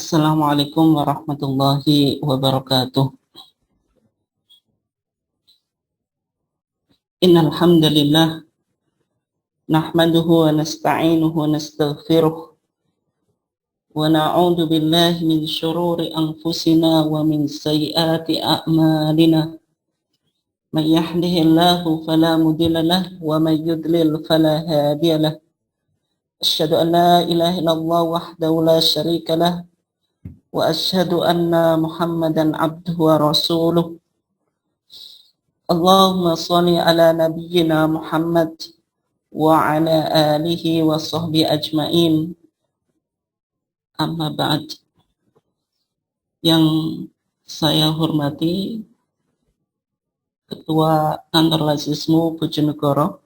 Assalamualaikum warahmatullahi wabarakatuh. Innal hamdalillah nahmaduhu wa nasta'inuhu wa nastaghfiruh wa na'udzu billahi min shururi anfusina wa min sayyiati a'malina. May yahdihillahu fala mudilla lahu wa may yudlil fala hadiya lahu. Asyhadu an la ilaha illallah wahdahu la syarika lahu wa asyhadu anna Muhammadan abduhu wa rasuluh. Allahumma shalli ala nabiyyina Muhammad wa ala alihi wa sahbihi ajmain. Amma ba'd. Yang saya hormati Ketua Kantor Lazismu Bojonegoro,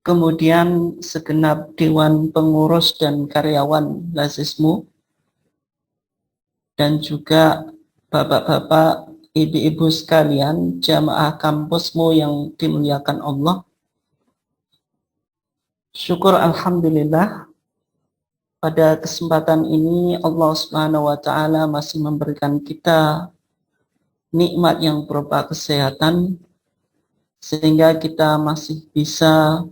kemudian segenap Dewan Pengurus dan karyawan Lazismu, dan juga bapak-bapak, ibu-ibu sekalian, jamaah kampusmu yang dimuliakan Allah. Syukur alhamdulillah, pada kesempatan ini Allah Subhanahu wa taala masih memberikan kita nikmat yang berupa kesehatan, sehingga kita masih bisa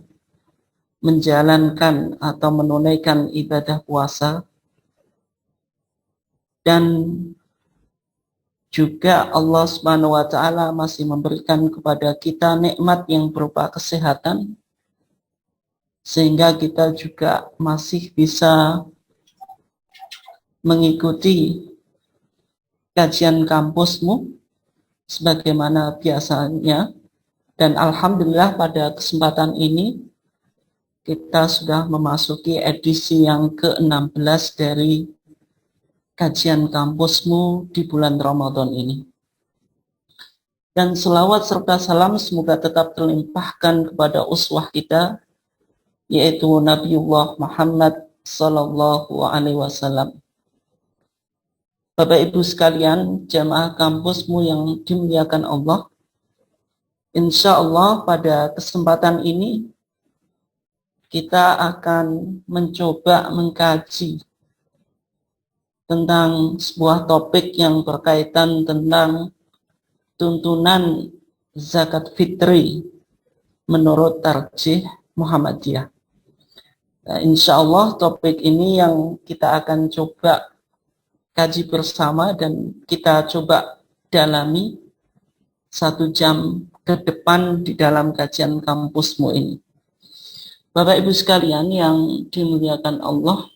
menjalankan atau menunaikan ibadah puasa. Dan juga Allah Subhanahu wa taala masih memberikan kepada kita nikmat yang berupa kesehatan, sehingga kita juga masih bisa mengikuti kajian kampusmu sebagaimana biasanya. Dan alhamdulillah pada kesempatan ini kita sudah memasuki edisi yang ke-16 dari kajian kampusmu di bulan Ramadan ini. Dan selawat serta salam semoga tetap terlimpahkan kepada uswah kita, yaitu Nabiullah Muhammad sallallahu alaihi wasallam. Bapak Ibu sekalian, jamaah kampusmu yang dimuliakan Allah, insya Allah pada kesempatan ini kita akan mencoba mengkaji tentang sebuah topik yang berkaitan tentang tuntunan zakat fitri menurut tarjih Muhammadiyah. Nah, insya Allah topik ini yang kita akan coba kaji bersama dan kita coba dalami 1 jam ke depan di dalam kajian kampusmu ini. Bapak Ibu sekalian yang dimuliakan Allah,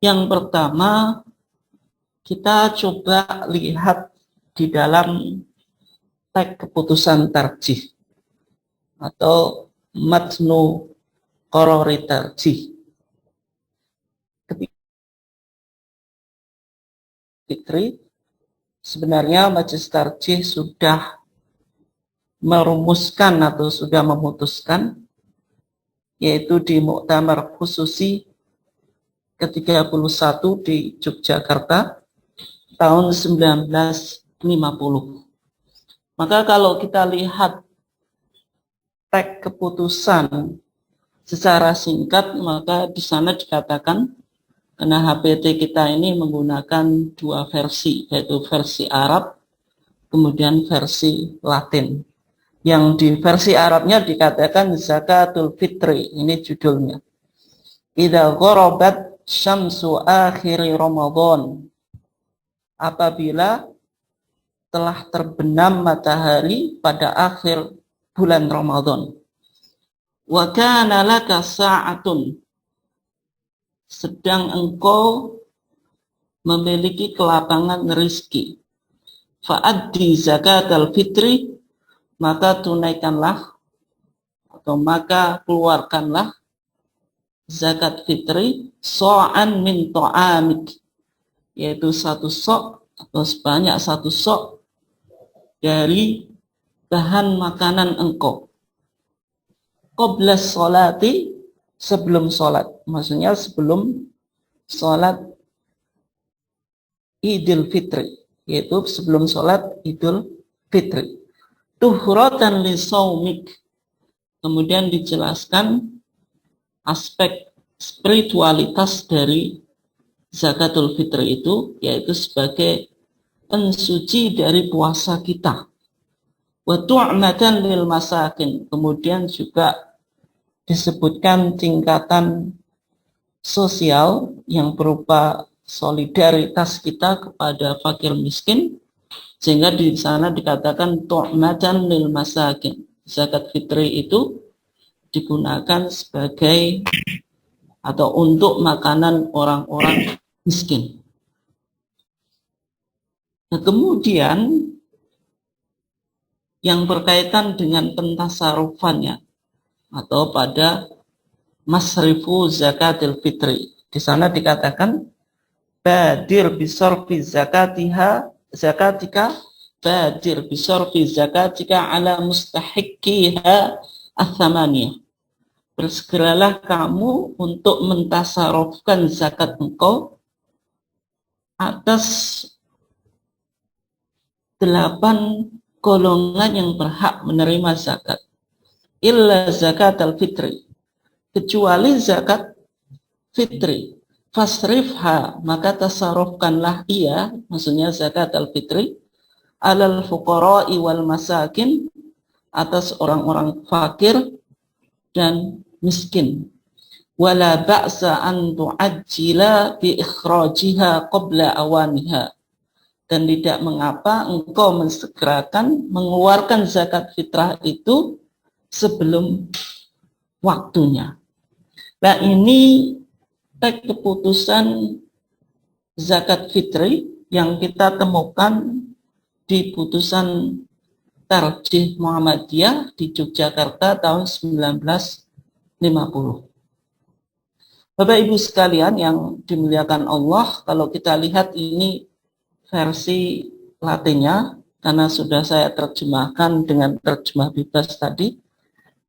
yang pertama kita coba lihat di dalam teks keputusan tarjih atau matnu qarori tarjih. Ketika fitri, sebenarnya majelis tarjih sudah merumuskan atau sudah memutuskan, yaitu di Muktamar Khususi ke-31 di Yogyakarta tahun 1950. Maka kalau kita lihat teks keputusan secara singkat, maka di sana dikatakan, karena HPT kita ini menggunakan 2 versi, yaitu versi Arab, kemudian versi Latin. Yang di versi Arabnya dikatakan zakatul fitri, ini judulnya. Idza gharabat syamsu akhiri Ramadan, apabila telah terbenam matahari pada akhir bulan Ramadan. Wa kana laka sa'atun, sedang engkau memiliki kelapangan rezeki. Fa'addi zakatal fitri, maka tunaikanlah atau maka keluarkanlah zakat fitri so'an min ta'amik, yaitu 1 sok atau sebanyak 1 sok dari bahan makanan engkau. Qabla sholati, sebelum sholat, maksudnya sebelum sholat Idul Fitri, yaitu sebelum sholat Idul Fitri. Tuhratan li saumik, kemudian dijelaskan aspek spiritualitas dari zakatul fitri itu, yaitu sebagai pensuci dari puasa kita. Wa tu'matan lil masakin, kemudian juga disebutkan tingkatan sosial yang berupa solidaritas kita kepada fakir miskin, sehingga di sana dikatakan tu'matan lil masakin. Zakat fitri itu digunakan sebagai atau untuk makanan orang-orang miskin. Nah, kemudian yang berkaitan dengan pentasarufannya atau pada masrifu zakatil fitri. Di sana dikatakan badir bisorfi zakatika badir bisorfi zakatika ala mustahiqiha athamaniyah. Bersegeralah kamu untuk mentasarufkan zakat engkau atas 8 golongan yang berhak menerima zakat. Illa zakat al-fitri, kecuali zakat fitri. Fasrifha, maka tasarufkanlah ia, maksudnya zakat al-fitri, alal fuqara'i wal masakin, atas orang-orang fakir dan miskin. Wala ba'sa an tu'ajjila bi ikhrajiha qabla awaniha. Dan tidak mengapa engkau mensegerakan mengeluarkan zakat fitrah itu sebelum waktunya. Nah, ini keputusan zakat fitri yang kita temukan di putusan Tarjih Muhammadiyah di Yogyakarta tahun 1950. Bapak Ibu sekalian yang dimuliakan Allah, kalau kita lihat ini versi Latinnya, karena sudah saya terjemahkan dengan terjemah bebas tadi,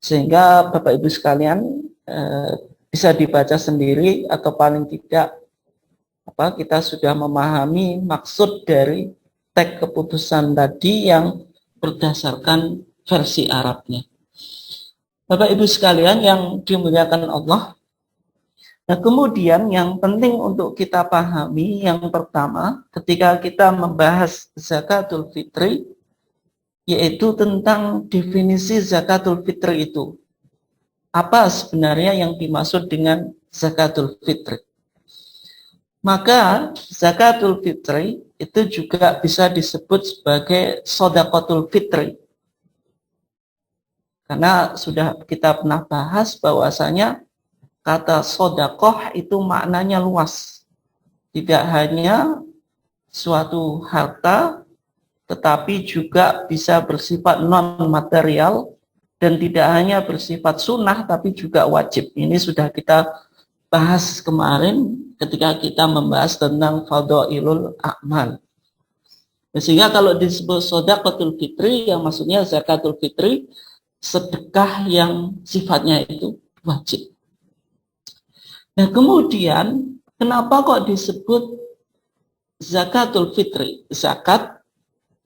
sehingga Bapak Ibu sekalian bisa dibaca sendiri, atau paling tidak kita sudah memahami maksud dari teks keputusan tadi yang berdasarkan versi Arabnya. Bapak Ibu sekalian yang dimuliakan Allah, nah, kemudian yang penting untuk kita pahami, yang pertama ketika kita membahas zakatul fitri, yaitu tentang definisi zakatul fitri itu. Apa sebenarnya yang dimaksud dengan zakatul fitri? Maka zakatul fitri itu juga bisa disebut sebagai shadaqatul fitri. Karena sudah kita pernah bahas bahwasanya kata sodakoh itu maknanya luas. Tidak hanya suatu harta, tetapi juga bisa bersifat non-material, dan tidak hanya bersifat sunnah, tapi juga wajib. Ini sudah kita bahas kemarin ketika kita membahas tentang fadhailul a'mal. Sehingga kalau disebut shadaqatul fitri, yang maksudnya zakatul fitri, sedekah yang sifatnya itu wajib. Nah, kemudian kenapa kok disebut zakatul fitri? Zakat,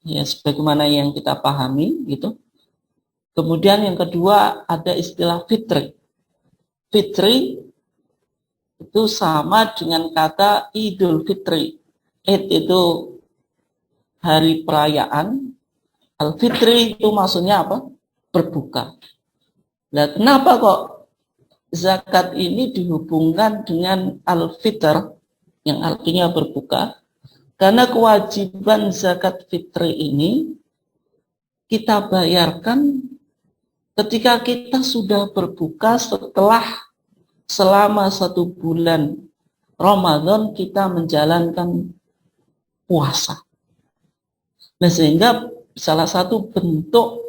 ya sebagaimana yang kita pahami gitu. Kemudian yang kedua ada istilah fitri. Fitri itu sama dengan kata Idul Fitri. Id itu hari perayaan. Al-Fitri itu maksudnya apa? Berbuka. Nah, kenapa kok zakat ini dihubungkan dengan al-fitr yang artinya berbuka? Karena kewajiban zakat fitri ini kita bayarkan ketika kita sudah berbuka setelah selama 1 bulan Ramadan kita menjalankan puasa. Nah, sehingga salah satu bentuk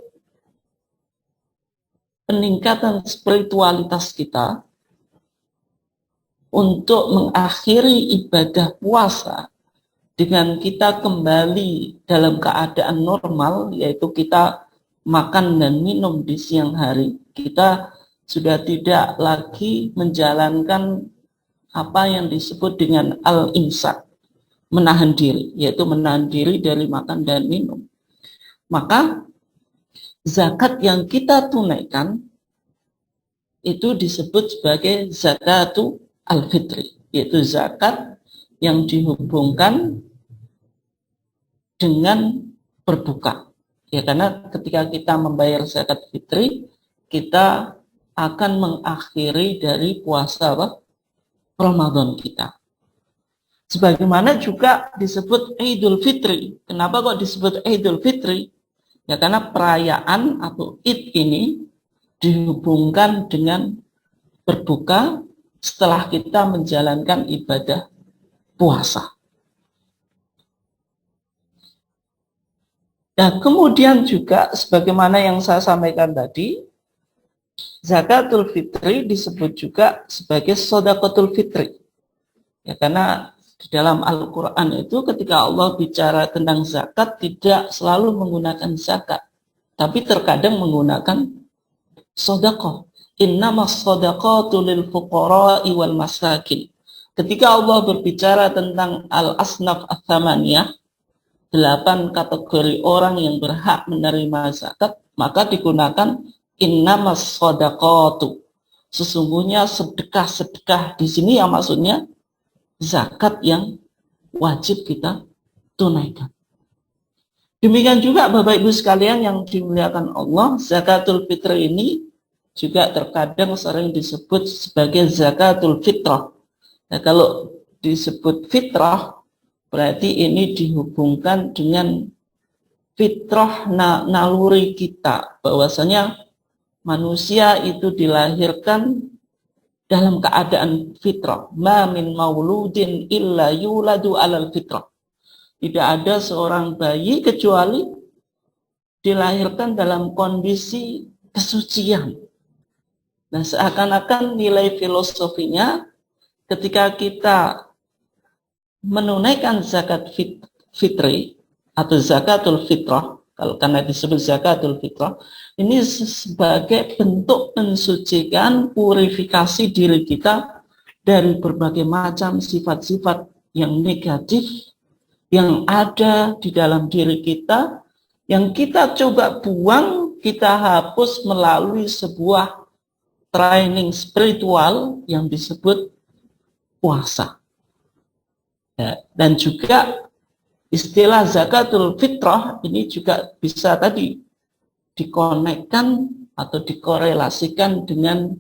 peningkatan spiritualitas kita untuk mengakhiri ibadah puasa dengan kita kembali dalam keadaan normal, yaitu kita makan dan minum di siang hari. Kita sudah tidak lagi menjalankan apa yang disebut dengan al-imsak, menahan diri, yaitu menahan diri dari makan dan minum. Maka zakat yang kita tunaikan itu disebut sebagai zakatul al-fitri, yaitu zakat yang dihubungkan dengan berbuka. Ya, karena ketika kita membayar zakat fitri, kita akan mengakhiri dari puasa Ramadan kita. Sebagaimana juga disebut Idul Fitri. Kenapa kok disebut Idul Fitri? Ya karena perayaan atau Id ini dihubungkan dengan berbuka setelah kita menjalankan ibadah puasa. Nah, kemudian juga sebagaimana yang saya sampaikan tadi, zakatul fitri disebut juga sebagai shadaqatul fitri. Ya, karena di dalam Al-Quran itu ketika Allah bicara tentang zakat tidak selalu menggunakan zakat, tapi terkadang menggunakan shadaqah. Innamas shadaqatu lil fuqara'i wal masakin. Ketika Allah berbicara tentang al-asnaf ats-tsamaniyah, 8 kategori orang yang berhak menerima zakat, maka digunakan innamas shadaqatu. Sesungguhnya sedekah-sedekah di sini yang maksudnya zakat yang wajib kita tunaikan. Demikian juga Bapak Ibu sekalian yang dimuliakan Allah, zakatul fitri ini juga terkadang sering disebut sebagai zakatul fitrah. Nah, kalau disebut fitrah berarti ini dihubungkan dengan fitrah naluri kita, bahwasanya manusia itu dilahirkan dalam keadaan fitrah. Ma min mauludin illa yuladu alal fitrah. Tidak ada seorang bayi kecuali dilahirkan dalam kondisi kesucian. Nah, seakan-akan nilai filosofinya ketika kita menunaikan zakat fitri atau zakatul fitrah, kalau karena disebut zakatul fitrah, ini sebagai bentuk mensucikan, purifikasi diri kita dari berbagai macam sifat-sifat yang negatif yang ada di dalam diri kita, yang kita coba buang, kita hapus melalui sebuah training spiritual yang disebut puasa. Ya, dan juga istilah zakatul fitrah ini juga bisa tadi dikonekkan atau dikorelasikan dengan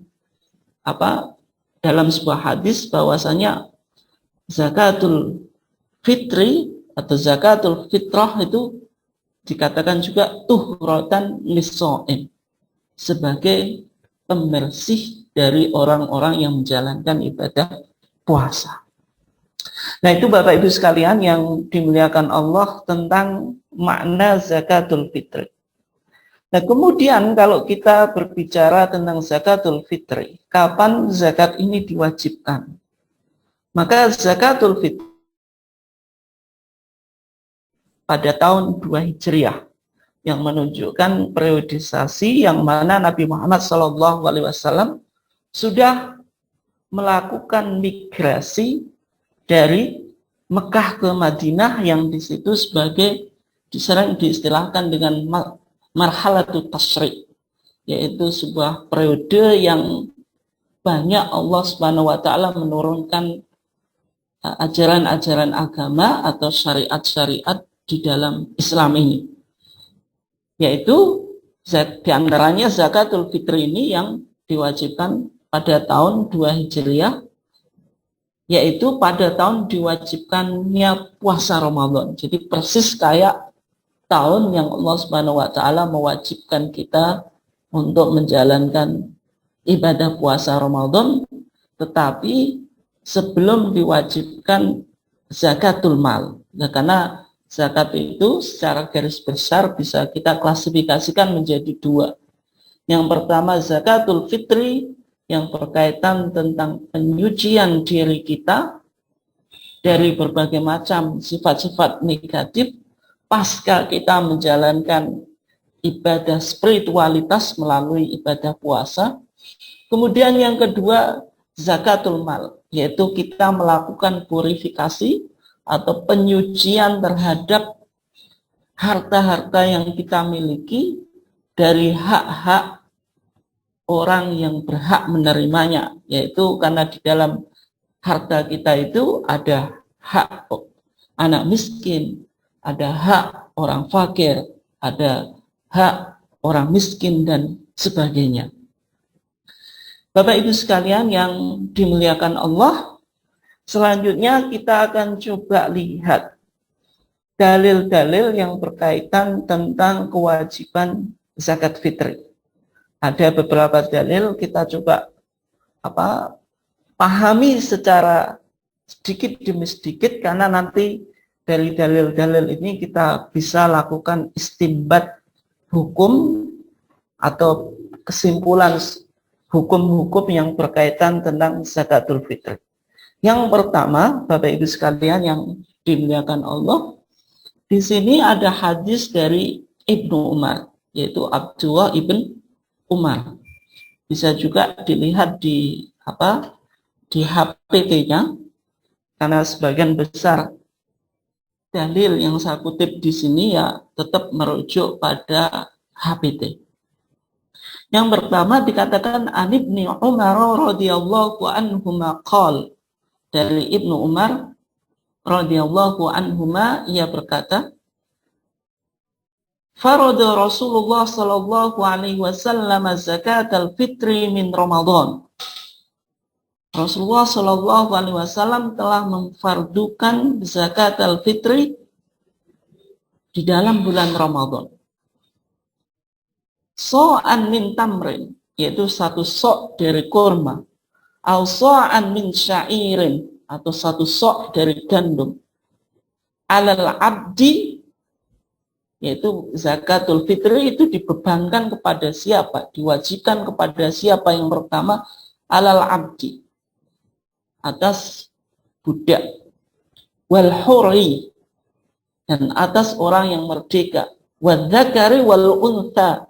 dalam sebuah hadis bahwasanya zakatul fitri atau zakatul fitrah itu dikatakan juga tuhratan lis-shaim, sebagai pembersih dari orang-orang yang menjalankan ibadah puasa. Nah, itu Bapak Ibu sekalian yang dimuliakan Allah tentang makna zakatul fitri. Nah, kemudian kalau kita berbicara tentang zakatul fitri, kapan zakat ini diwajibkan? Maka zakatul fitri pada tahun 2 Hijriah yang menunjukkan periodisasi yang mana Nabi Muhammad SAW sudah melakukan migrasi dari Mekah ke Madinah yang di situ sebagai sering diistilahkan dengan marhalatut tasyri', yaitu sebuah periode yang banyak Allah Subhanahu wa taala menurunkan ajaran-ajaran agama atau syariat-syariat di dalam Islam ini. Yaitu diantaranya zakatul fitri ini yang diwajibkan pada tahun 2 Hijriah, yaitu pada tahun diwajibkannya puasa Ramadan. Jadi persis kayak tahun yang Allah Subhanahu wa taala mewajibkan kita untuk menjalankan ibadah puasa Ramadan, tetapi sebelum diwajibkan zakatul mal. Nah, karena zakat itu secara garis besar bisa kita klasifikasikan menjadi dua. Yang pertama zakatul fitri, yang berkaitan tentang penyucian diri kita dari berbagai macam sifat-sifat negatif pasca kita menjalankan ibadah spiritualitas melalui ibadah puasa. Kemudian yang kedua zakatul mal, yaitu kita melakukan purifikasi atau penyucian terhadap harta-harta yang kita miliki dari hak-hak orang yang berhak menerimanya, yaitu karena di dalam harta kita itu ada hak anak miskin, ada hak orang fakir, ada hak orang miskin, dan sebagainya. Bapak Ibu sekalian yang dimuliakan Allah, selanjutnya kita akan coba lihat dalil-dalil yang berkaitan tentang kewajiban zakat fitri. Ada beberapa dalil, kita coba pahami secara sedikit demi sedikit, karena nanti dari dalil-dalil ini kita bisa lakukan istinbat hukum atau kesimpulan hukum-hukum yang berkaitan tentang zakatul fitri. Yang pertama, Bapak Ibu sekalian yang dimuliakan Allah, di sini ada hadis dari Ibnu Umar, yaitu Abdullah ibn Umar. Bisa juga dilihat di HPT-nya, karena sebagian besar dalil yang saya kutip di sini ya tetap merujuk pada HPT. Yang pertama dikatakan an Ibnu Umar radhiyallahu anhuma qala, dari Ibnu Umar radhiyallahu anhuma, ia berkata, farada Rasulullah sallallahu alaihi wasallam zakatal fitri min Ramadan. Rasulullah sallallahu alaihi wasallam telah memfardukan zakatal fitri di dalam bulan Ramadan. So'an min tamrin, yaitu satu sok dari kurma, au so'an min syairin, atau satu sok dari gandum, alal abdi, yaitu zakatul fitri itu dibebankan kepada siapa, diwajibkan kepada siapa? Yang pertama, alal abdi, atas budak, wal hurri, dan atas orang yang merdeka, wal dzakari wal untha,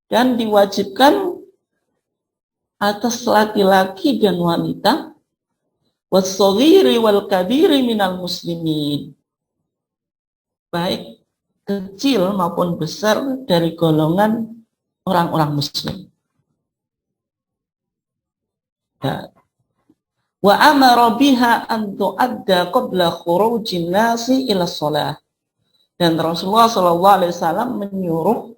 dan diwajibkan atas laki-laki dan wanita, was-shaghiri wal kabiri minal muslimin, baik kecil maupun besar dari golongan orang-orang muslim. Ya. Wa amara biha an tu'adda qabla khurujin nasi ila shalah, dan Rasulullah sallallahu alaihi wasallam menyuruh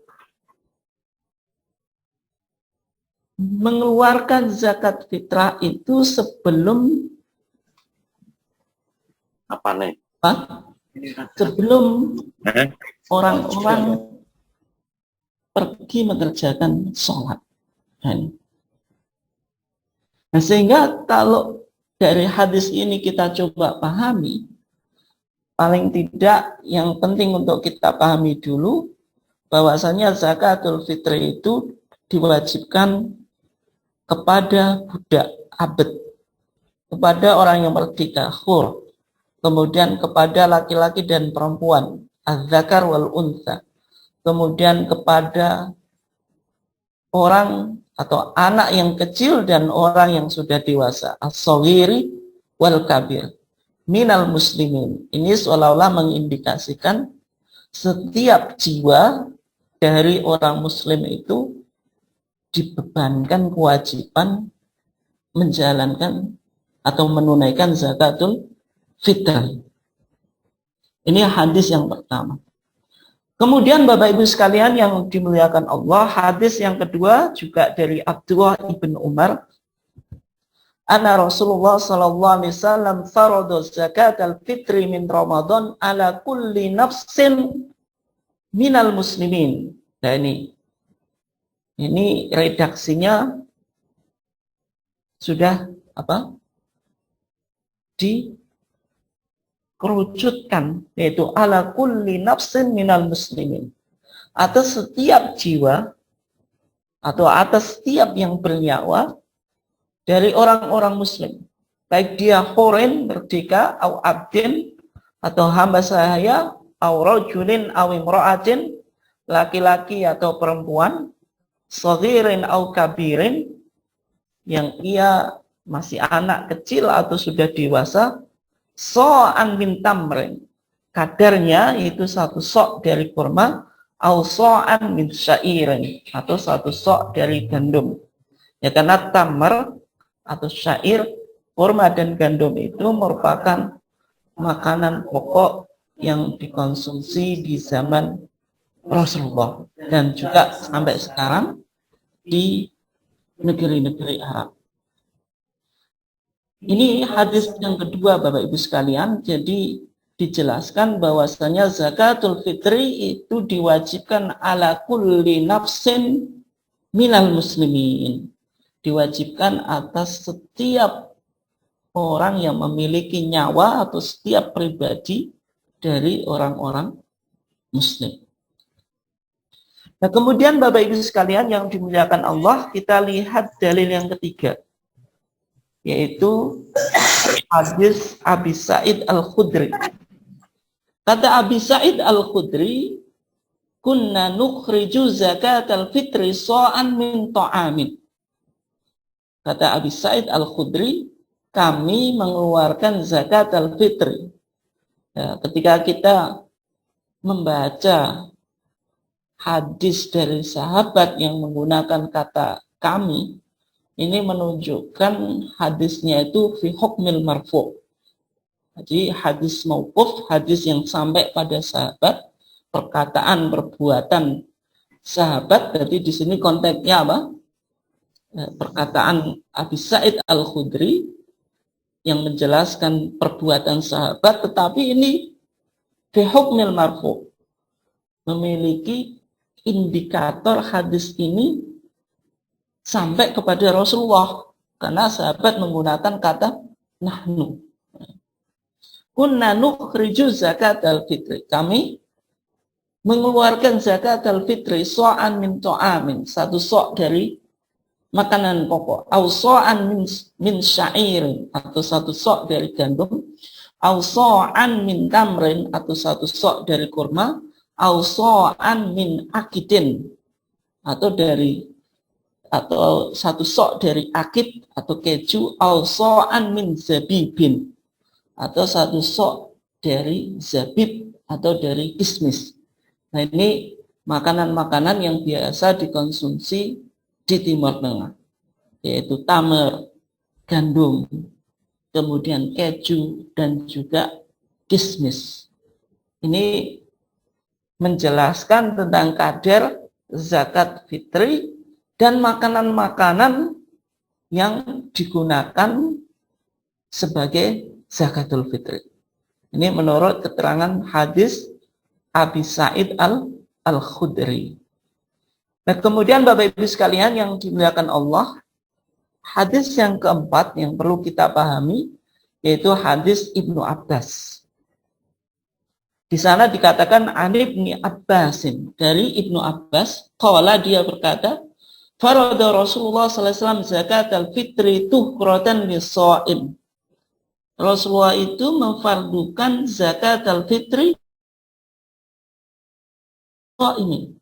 mengeluarkan zakat fitrah itu sebelum sebelum orang-orang pergi mengerjakan sholat. Nah, sehingga kalau dari hadis ini kita coba pahami, paling tidak yang penting untuk kita pahami dulu bahwasanya zakatul fitri itu diwajibkan kepada budak, abd, kepada orang yang merdeka, khur, kemudian kepada laki-laki dan perempuan, az-zakar wal untha, kemudian kepada orang atau anak yang kecil dan orang yang sudah dewasa, as-shaghiri wal kabir minal muslimin. Ini seolah-olah mengindikasikan setiap jiwa dari orang muslim itu dibebankan kewajiban menjalankan atau menunaikan zakatul fitri. Ini hadis yang pertama. Kemudian Bapak Ibu sekalian yang dimuliakan Allah, hadis yang kedua juga dari Abdullah ibn Umar, anna Rasulullah sallallahu alaihi wasallam farada zakatal fitri min Ramadan ala kulli nafsin minal muslimin. Nah, ini redaksinya sudah dikerucutkan, yaitu ala kulli nafsin minal muslimin, atas setiap jiwa atau atas setiap yang bernyawa dari orang-orang muslim, baik dia hurin, merdeka, au abdin, atau hamba sahaya, au rajulin au imra'atin, laki-laki atau perempuan, shaghirin au kabirin, yang ia masih anak kecil atau sudah dewasa, so'an min tamrin, kadarnya yaitu satu sok dari kurma, au so'an min syairin, atau satu sok dari gandum. Ya, karena tamar atau syair, kurma dan gandum itu merupakan makanan pokok yang dikonsumsi di zaman Rasulullah dan juga sampai sekarang di negeri-negeri Arab. Ini hadis yang kedua Bapak Ibu sekalian. Jadi dijelaskan bahwasanya zakatul fitri itu diwajibkan ala kulli nafsin minal muslimin. Diwajibkan atas setiap orang yang memiliki nyawa atau setiap pribadi dari orang-orang muslim. Nah, kemudian Bapak Ibu sekalian yang dimuliakan Allah, kita lihat dalil yang ketiga, yaitu hadis Abi Sa'id Al-Khudri. Kata Abi Sa'id Al-Khudri, kunna nukhriju zakatal fitri so'an min ta'amin. Kata Abi Sa'id Al-Khudri, kami mengeluarkan zakatal fitri. Ya, ketika kita membaca hadis dari sahabat yang menggunakan kata kami, ini menunjukkan hadisnya itu fi hukmil marfu'. Jadi hadis mauquf, hadis yang sampai pada sahabat, perkataan, perbuatan sahabat. Jadi di sini konteksnya apa? Perkataan Abi Sa'id Al-Khudri yang menjelaskan perbuatan sahabat, tetapi ini fi hukmil marfu', memiliki indikator hadis ini sampai kepada Rasulullah karena sahabat menggunakan kata nahnu. Kunna nukhriju zakatal fitri. Kami mengeluarkan zakatal fitri so'an min ta'amin, satu sok dari makanan pokok, au so'an min syairin, atau satu sok dari gandum, au so'an min tamrin, atau satu sok dari kurma, au so'an min akidin, atau satu sok dari akid atau keju, au so'an min zabibin, atau satu sok dari zabib atau dari kismis. Nah, ini makanan-makanan yang biasa dikonsumsi di Timur Tengah, yaitu tamer, gandum, kemudian keju, dan juga kismis. Ini menjelaskan tentang kadar zakat fitri dan makanan-makanan yang digunakan sebagai zakatul fitri. Ini menurut keterangan hadis Abi Sa'id Al-Khudri. Nah, kemudian Bapak Ibu sekalian yang dimuliakan Allah, hadis yang keempat yang perlu kita pahami yaitu hadis Ibnu Abbas. Di sana dikatakan Ibnu Abbasin, dari Ibnu Abbas, qala, dia berkata, farada Rasulullah sallallahu alaihi wasallam zakatal fitri tuhratan lis-shaim. Rasulullah itu memfardukan zakatal fitri shaimin,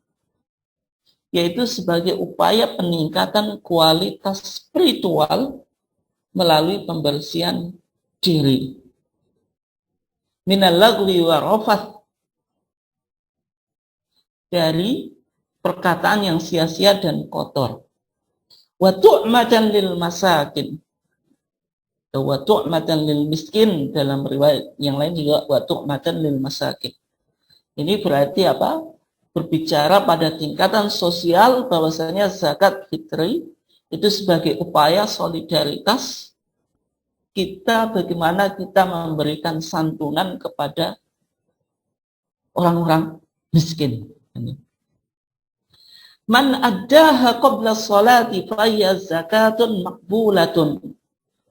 yaitu sebagai upaya peningkatan kualitas spiritual melalui pembersihan diri. Minal lagwi wa rafath, dari perkataan yang sia-sia dan kotor. Wa tu'matan lil masakin, wa tu'matan lil miskin, dalam riwayat yang lain juga wa tu'matan lil masakin. Ini berarti apa? Berbicara pada tingkatan sosial bahwasanya zakat fitri itu sebagai upaya solidaritas kita, bagaimana kita memberikan santunan kepada orang-orang miskin. Man addaha qabla sholati fayya zakatun makbulatun.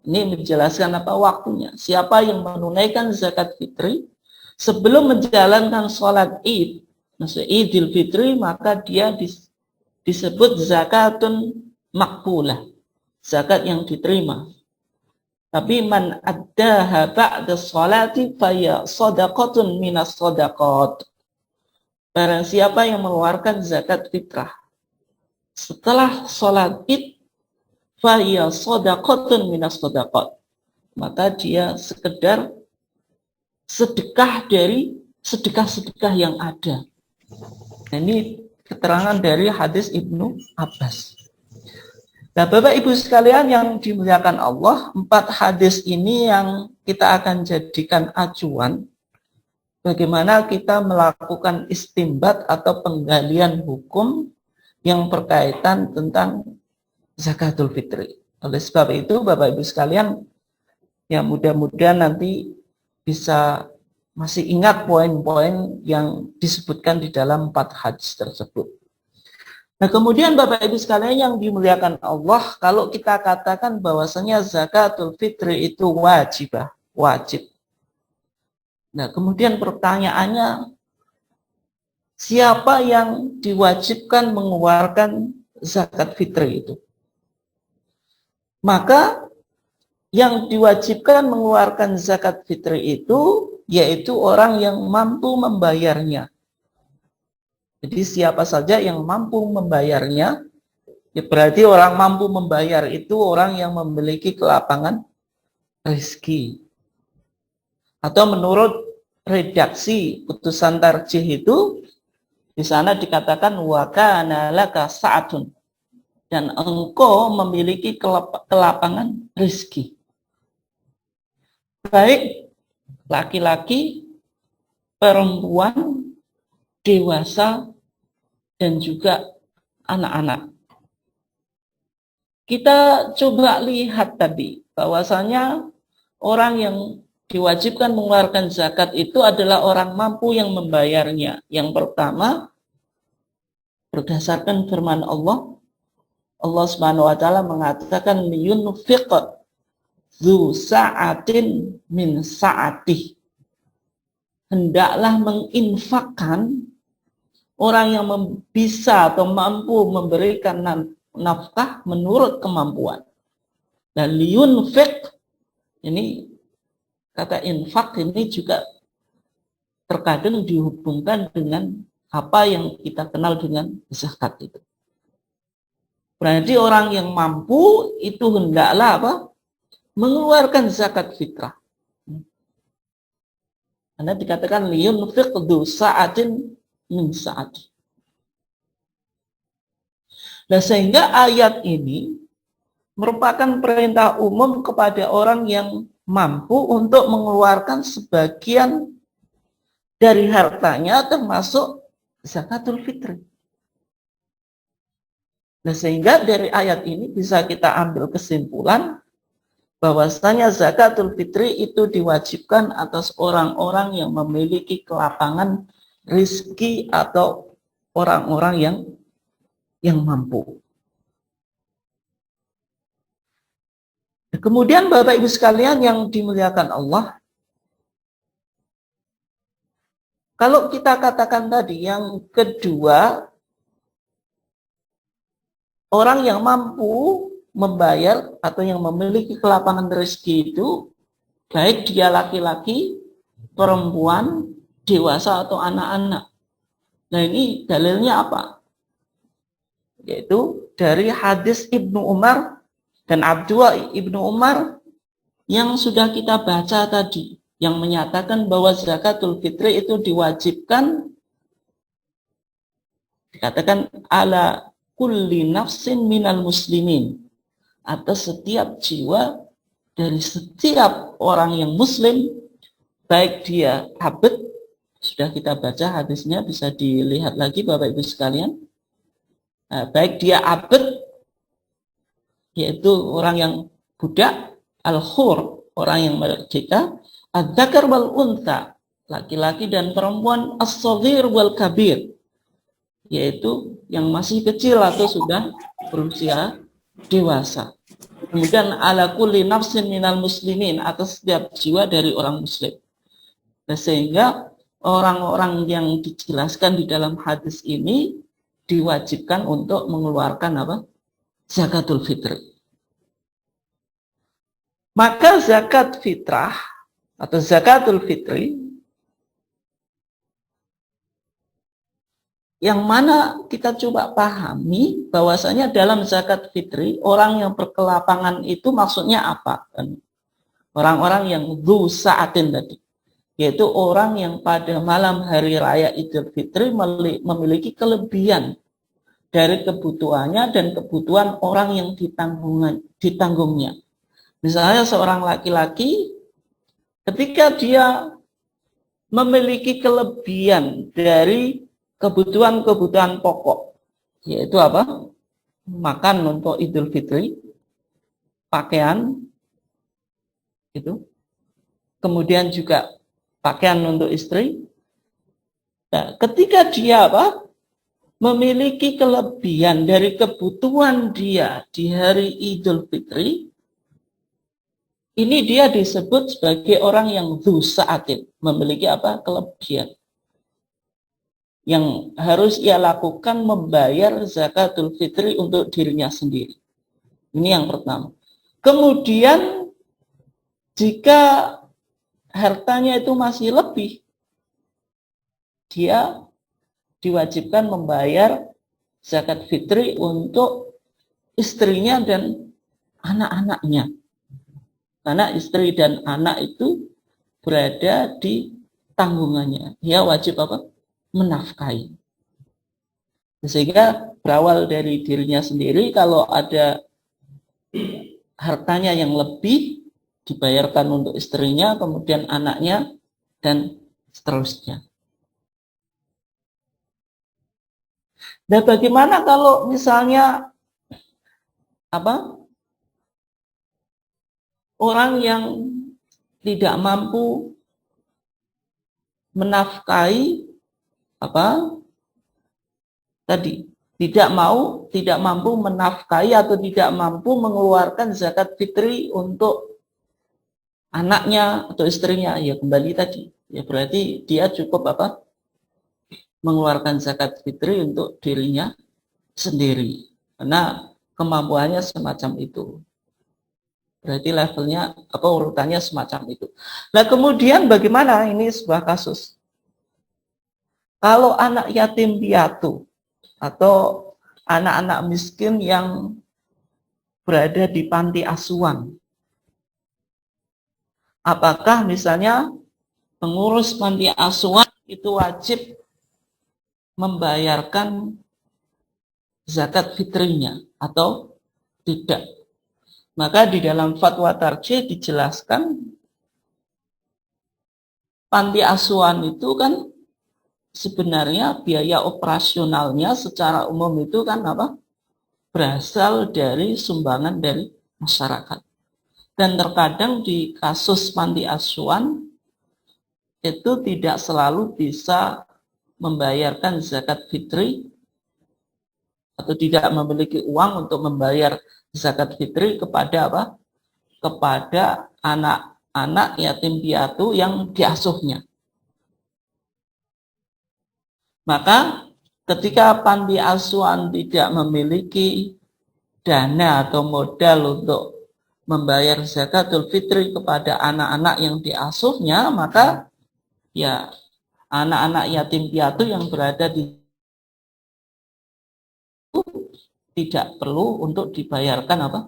Ini menjelaskan apa waktunya. Siapa yang menunaikan zakat fitri sebelum menjalankan sholat id, maksud idul fitri, maka dia disebut zakatun makbulah, zakat yang diterima. Tapi man addaha ba'da sholati faya sadaqatun minas sadaqat. Barang siapa yang mengeluarkan zakat fitrah setelah sholat id, faya sadaqatun minas sadaqat, maka dia sekedar sedekah dari sedekah-sedekah yang ada. Nah, ini keterangan dari hadis Ibnu Abbas. Nah, Bapak Ibu sekalian yang dimuliakan Allah, 4 hadis ini yang kita akan jadikan acuan bagaimana kita melakukan istimbat atau penggalian hukum yang berkaitan tentang zakatul fitri. Oleh sebab itu, Bapak Ibu sekalian, ya mudah-mudahan nanti bisa masih ingat poin-poin yang disebutkan di dalam 4 hadis tersebut. Nah, kemudian Bapak Ibu sekalian yang dimuliakan Allah, kalau kita katakan bahwasanya zakatul fitri itu wajib. Nah, kemudian pertanyaannya, siapa yang diwajibkan mengeluarkan zakat fitri itu? Maka yang diwajibkan mengeluarkan zakat fitri itu yaitu orang yang mampu membayarnya. Jadi siapa saja yang mampu membayarnya, ya berarti orang mampu membayar itu orang yang memiliki kelapangan rezeki. Atau menurut redaksi putusan tarjih itu, di sana dikatakan wa kana laka sa'atun, dan engkau memiliki kelapangan rezeki. Baik laki-laki, perempuan, dewasa, dan juga anak-anak. Kita coba lihat tadi bahwasanya orang yang diwajibkan mengeluarkan zakat itu adalah orang mampu yang membayarnya. Yang pertama, berdasarkan firman Allah, Allah Subhanahu wa taala mengatakan yunfiq dzu sa'atin min sa'atih. Hendaklah menginfakkan orang yang bisa atau mampu memberikan nafkah menurut kemampuan. Dan liyunfiq, ini kata infak ini juga terkadang dihubungkan dengan apa yang kita kenal dengan zakat itu. Berarti orang yang mampu itu hendaklah apa? Mengeluarkan zakat fitrah. Karena dikatakan liyunfiq dzu sa'atin min sa'ati. Nah, sehingga ayat ini merupakan perintah umum kepada orang yang mampu untuk mengeluarkan sebagian dari hartanya termasuk zakatul fitri. Nah, sehingga dari ayat ini bisa kita ambil kesimpulan bahwasanya zakatul fitri itu diwajibkan atas orang-orang yang memiliki kelapangan rezeki atau orang-orang yang mampu. Kemudian Bapak Ibu sekalian yang dimuliakan Allah, kalau kita katakan tadi yang kedua, orang yang mampu membayar atau yang memiliki kelapangan rezeki itu, baik dia laki-laki, perempuan, dewasa atau anak-anak. Nah, ini dalilnya apa? Yaitu dari hadis Ibnu Umar dan Abdullah Ibnu Umar yang sudah kita baca tadi, yang menyatakan bahwa zakatul fitri itu diwajibkan, dikatakan ala kulli nafsin minal muslimin, atas setiap jiwa dari setiap orang yang muslim, baik dia abd, sudah kita baca hadisnya, bisa dilihat lagi Bapak Ibu sekalian, baik dia abd, yaitu orang yang budak, al-khur, orang yang merdeka, ad-dzakar wal untha, laki-laki dan perempuan, as-shaghir wal kabir, yaitu yang masih kecil atau sudah berusia dewasa. Kemudian ala kulli nafsin minal muslimin, atas setiap jiwa dari orang muslim. Nah, sehingga orang-orang yang dijelaskan di dalam hadis ini diwajibkan untuk mengeluarkan apa? Zakatul fitri. Maka zakat fitrah atau zakatul fitri yang mana kita coba pahami bahwasanya dalam zakat fitri orang yang berkelapangan itu maksudnya apa? Orang-orang yang dzu sa'atin tadi, yaitu orang yang pada malam hari raya Idul Fitri memiliki kelebihan dari kebutuhannya dan kebutuhan orang yang ditanggungnya. Misalnya seorang laki-laki ketika dia memiliki kelebihan dari kebutuhan-kebutuhan pokok, yaitu apa? Makan untuk Idul Fitri, pakaian, itu, kemudian juga pakaian untuk istri. Nah, ketika dia apa? Memiliki kelebihan dari kebutuhan dia di hari Idul Fitri, ini dia disebut sebagai orang yang dzu sa'atin, memiliki apa? Kelebihan. Yang harus ia lakukan membayar zakatul fitri untuk dirinya sendiri. Ini yang pertama. Kemudian jika hartanya itu masih lebih, dia diwajibkan membayar zakat fitri untuk istrinya dan anak-anaknya. Karena istri dan anak itu berada di tanggungannya. Dia wajib apa? Menafkahi. Sehingga berawal dari dirinya sendiri, kalau ada hartanya yang lebih, dibayarkan untuk istrinya, kemudian anaknya, dan seterusnya. Dan bagaimana kalau misalnya apa? Orang yang tidak mampu menafkahi apa? Tadi tidak mampu menafkahi atau tidak mampu mengeluarkan zakat fitri untuk anaknya atau istrinya, ya kembali tadi, ya berarti dia cukup apa? Mengeluarkan zakat fitri untuk dirinya sendiri, karena kemampuannya semacam itu. Berarti levelnya apa, urutannya semacam itu. Nah, kemudian bagaimana ini sebuah kasus? Kalau anak yatim piatu atau anak-anak miskin yang berada di panti asuhan, apakah misalnya pengurus panti asuhan itu wajib membayarkan zakat fitrinya atau tidak? Maka di dalam fatwa tarjih dijelaskan panti asuhan itu kan sebenarnya biaya operasionalnya secara umum itu kan apa? Berasal dari sumbangan dari masyarakat. Dan terkadang di kasus panti asuhan itu tidak selalu bisa membayarkan zakat fitri atau tidak memiliki uang untuk membayar zakat fitri kepada apa? Kepada anak-anak yatim piatu yang diasuhnya. Maka ketika panti asuhan tidak memiliki dana atau modal untuk membayar zakatul fitri kepada anak-anak yang diasuhnya, maka ya anak-anak yatim piatu yang berada di itu tidak perlu untuk dibayarkan apa?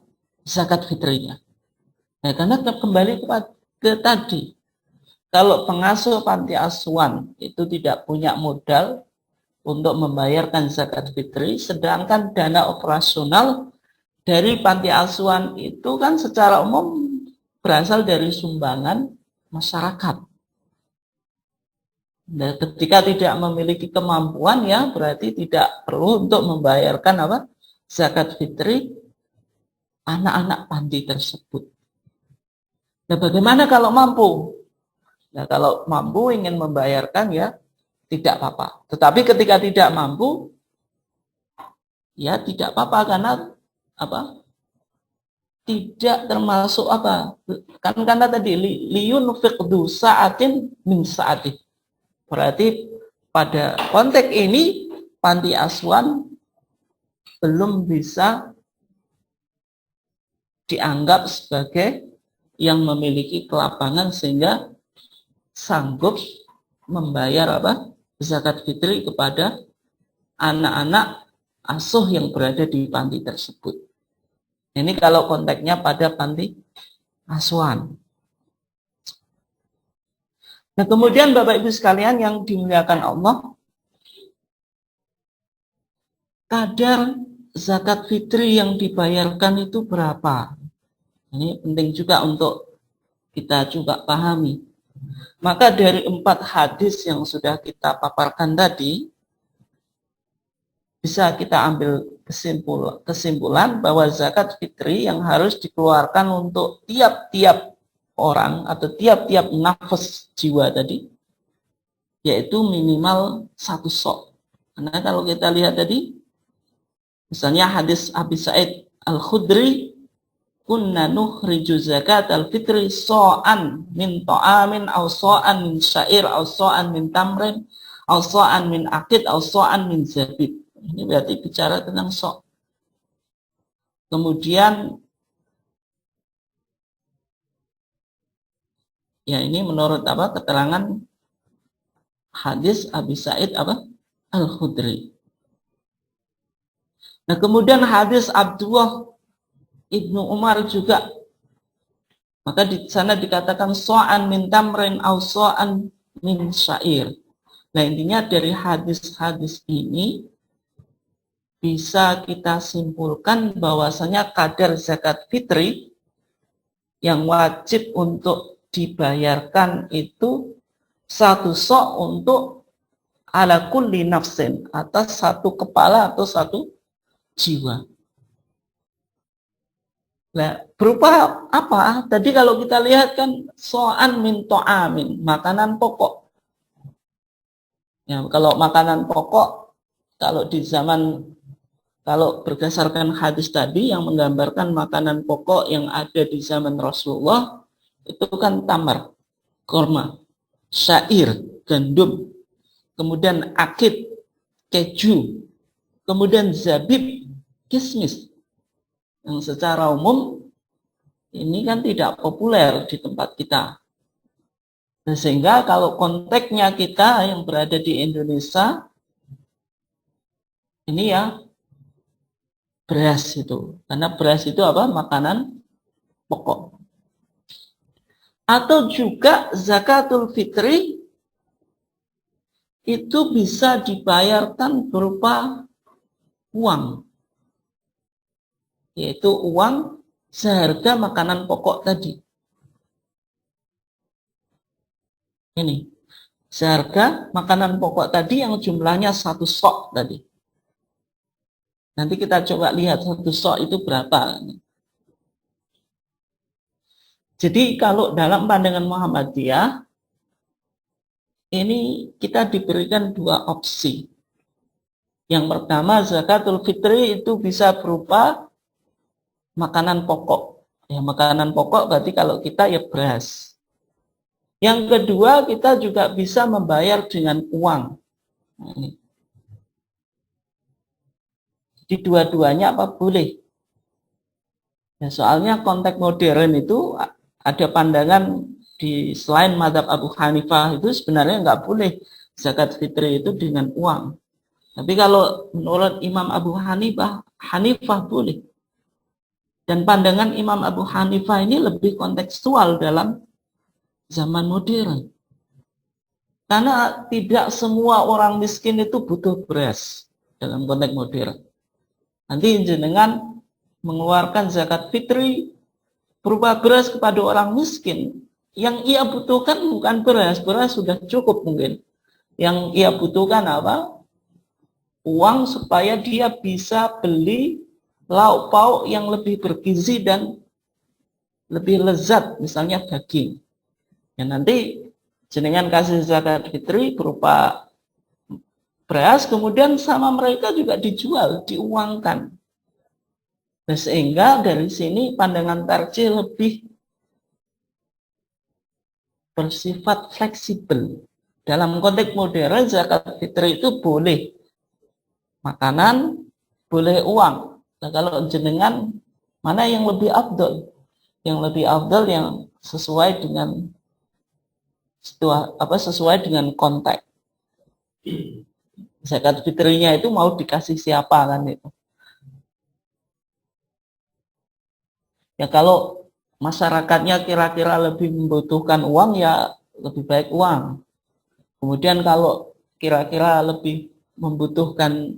Zakat fitrinya. Nah, karena kembali ke tadi, kalau pengasuh panti asuhan itu tidak punya modal untuk membayarkan zakat fitri, sedangkan dana operasional dari panti asuhan itu kan secara umum berasal dari sumbangan masyarakat. Nah, ketika tidak memiliki kemampuan, ya berarti tidak perlu untuk membayarkan apa? Zakat fitri anak-anak panti tersebut. Nah, bagaimana kalau mampu? Nah, kalau mampu ingin membayarkan, ya tidak apa-apa. Tetapi ketika tidak mampu, ya tidak apa-apa, karena apa? Tidak termasuk apa? Kan karena tadi liun fiqdu sa'atin min sa'ati. Berarti pada konteks ini panti asuhan belum bisa dianggap sebagai yang memiliki kelapangan sehingga sanggup membayar apa? Zakat fitri kepada anak-anak asuh yang berada di panti tersebut. Ini kalau konteksnya pada panti asuhan. Nah, kemudian Bapak Ibu sekalian yang dimuliakan Allah, kadar zakat fitri yang dibayarkan itu berapa? Ini penting juga untuk kita juga pahami. Maka dari 4 hadis yang sudah kita paparkan tadi, bisa kita ambil kesimpulan bahwa zakat fitri yang harus dikeluarkan untuk tiap-tiap orang atau tiap-tiap nafas jiwa tadi, yaitu minimal 1 sok. Karena kalau kita lihat tadi, misalnya hadis Abi Sa'id Al-Khudri, kunna nukhriju zakat al-fitri so'an min ta'amin, au so'an min syair, au so'an min tamrin, au so'an min akid, au so'an min zabib. Ini berarti bicara tentang sok. Kemudian, ya ini menurut keterangan hadis Abi Sa'id Al-Khudri. Nah, kemudian hadis Abdullah Ibnu Umar juga. Maka di sana dikatakan so'an min tamrin au so'an min syair. Nah, intinya dari hadis-hadis ini bisa kita simpulkan bahwasanya kadar zakat fitri yang wajib untuk dibayarkan itu 1 sok untuk ala kulli nafsin, atas 1 kepala atau 1 jiwa. Nah, berupa apa? Tadi kalau kita lihat kan so'an min to'amin, makanan pokok. Ya, kalau makanan pokok, kalau berdasarkan hadis tadi yang menggambarkan makanan pokok yang ada di zaman Rasulullah, itu kan tamar, korma, syair, gandum, kemudian akid, keju, kemudian zabib, kismis. Yang secara umum ini kan tidak populer di tempat kita. Sehingga kalau konteksnya kita yang berada di Indonesia, ini ya beras itu. Karena beras itu makanan pokok. Atau juga zakatul fitri itu bisa dibayarkan berupa uang. Yaitu uang seharga makanan pokok tadi. Ini. Seharga makanan pokok tadi yang jumlahnya 1 sok tadi. Nanti kita coba lihat 1 sok itu berapa. Jadi kalau dalam pandangan Muhammadiyah, ini kita diberikan 2 opsi. Yang pertama, zakatul fitri itu bisa berupa makanan pokok. Ya, makanan pokok berarti kalau kita ya beras. Yang kedua, kita juga bisa membayar dengan uang. Nah, ini. Di dua-duanya boleh. Ya, soalnya konteks modern itu ada pandangan di selain mazhab Abu Hanifah itu sebenarnya nggak boleh zakat fitri itu dengan uang. Tapi kalau menurut Imam Abu Hanifah boleh. Dan pandangan Imam Abu Hanifah ini lebih kontekstual dalam zaman modern. Karena tidak semua orang miskin itu butuh beras dalam konteks modern. Nanti jenengan mengeluarkan zakat fitri berupa beras kepada orang miskin. Yang ia butuhkan bukan beras sudah cukup mungkin. Yang ia butuhkan uang supaya dia bisa beli lauk pauk yang lebih bergizi dan lebih lezat, misalnya daging. Ya nanti jenengan kasih zakat fitri berupa beras, kemudian sama mereka juga dijual, diuangkan. Nah, sehingga dari sini pandangan tarjih lebih bersifat fleksibel. Dalam konteks modern, zakat fitri itu boleh makanan, boleh uang. Nah, kalau jenengan mana yang lebih afdol? Yang lebih afdol yang sesuai dengan konteks. Zakat fitrinya itu mau dikasih siapa kan itu. Ya kalau masyarakatnya kira-kira lebih membutuhkan uang ya lebih baik uang. Kemudian kalau kira-kira lebih membutuhkan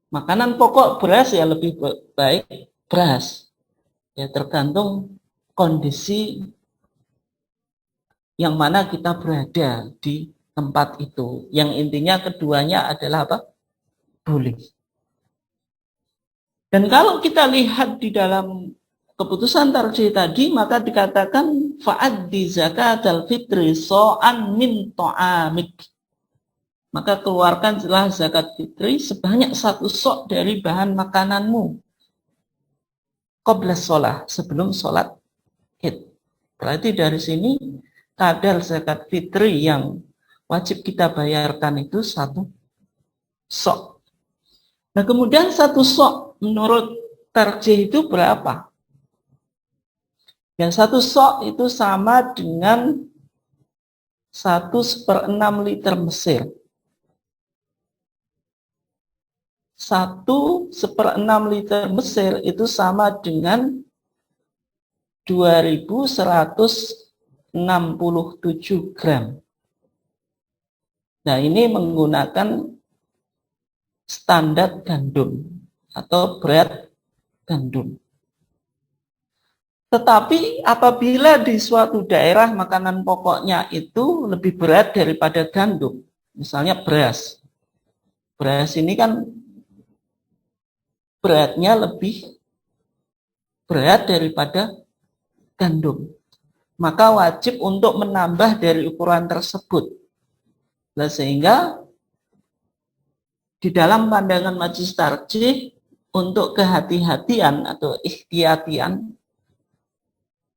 Makanan pokok beras ya lebih baik beras. Ya tergantung kondisi yang mana kita berada di tempat itu. Yang intinya keduanya adalah apa? Boleh. Dan kalau kita lihat di dalam keputusan tarjih tadi, maka dikatakan fa'addi zakatal fitri so'an min to'amik. Maka keluarkanlah zakat fitri sebanyak 1 sok dari bahan makananmu. Qabla sholah, sebelum sholat id. Berarti dari sini kadar zakat fitri yang wajib kita bayarkan itu 1 sok. Nah kemudian 1 sok menurut tarjih itu berapa? Yang 1 sok itu sama dengan 1/6 liter Mesir. 1/6 liter Mesir itu sama dengan 2167 gram. Nah ini menggunakan standar gandum atau berat gandum. Tetapi apabila di suatu daerah makanan pokoknya itu lebih berat daripada gandum, misalnya beras. Beras ini kan beratnya lebih berat daripada gandum. Maka wajib untuk menambah dari ukuran tersebut. Nah, sehingga di dalam pandangan majelis tarjih untuk kehati-hatian atau ikhtiyatian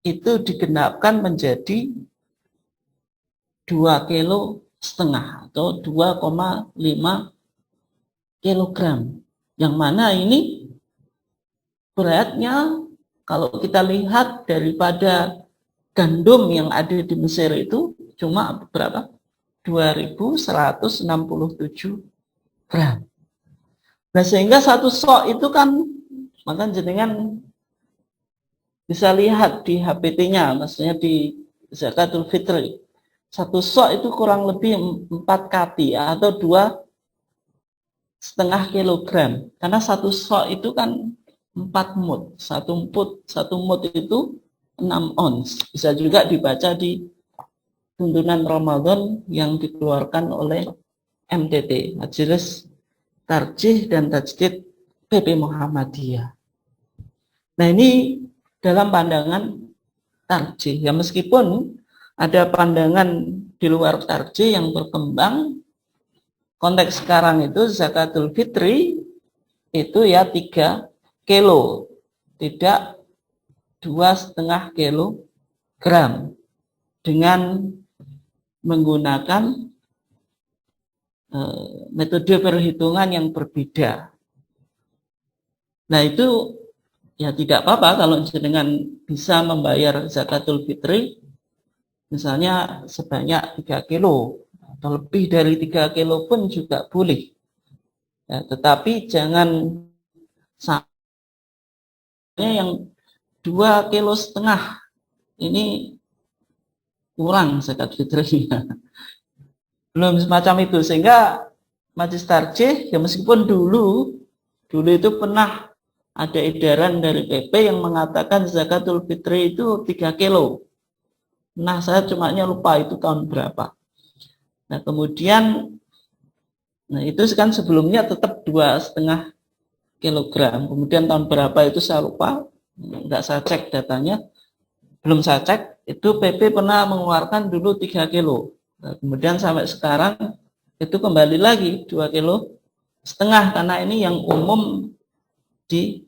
itu digenapkan menjadi 2,5 kilo atau 2,5 kilogram. Yang mana ini beratnya kalau kita lihat daripada gandum yang ada di Mesir itu cuma berapa? 2167 gram. Nah sehingga 1 sok itu kan maka jenengan bisa lihat di HPT-nya, maksudnya di zakatul fitri. 1 sok itu kurang lebih 4 kati atau 2,5 kilogram. Karena 1 sok itu kan 4 mud. 1 mud itu 6 ons. Bisa juga dibaca di tuntunan Ramadan yang dikeluarkan oleh MTT, Majelis Tarjih dan Tajdid PP Muhammadiyah. Nah ini dalam pandangan tarjih. Ya meskipun ada pandangan di luar tarjih yang berkembang, konteks sekarang itu zakatul fitri itu ya 3 kilo, tidak 2,5 kilogram dengan menggunakan metode perhitungan yang berbeda. Nah itu ya tidak apa-apa kalau jenengan bisa membayar zakatul fitri misalnya sebanyak 3 kilo atau lebih dari 3 kilo pun juga boleh. Ya, tetapi jangan sampai yang 2,5 kilo ini kurang zakat fitrinya. Belum semacam itu, sehingga majelis tarjih ya meskipun dulu itu pernah ada edaran dari PP yang mengatakan zakatul fitri itu 3 kilo. Nah saya cuma lupa itu tahun berapa. Nah kemudian itu kan sebelumnya tetap 2,5 kilogram. Kemudian tahun berapa itu saya lupa, nggak saya cek datanya, belum saya cek. Itu PP pernah mengeluarkan dulu 3 kilo. Nah, kemudian sampai sekarang itu kembali lagi 2,5 kilo karena ini yang umum di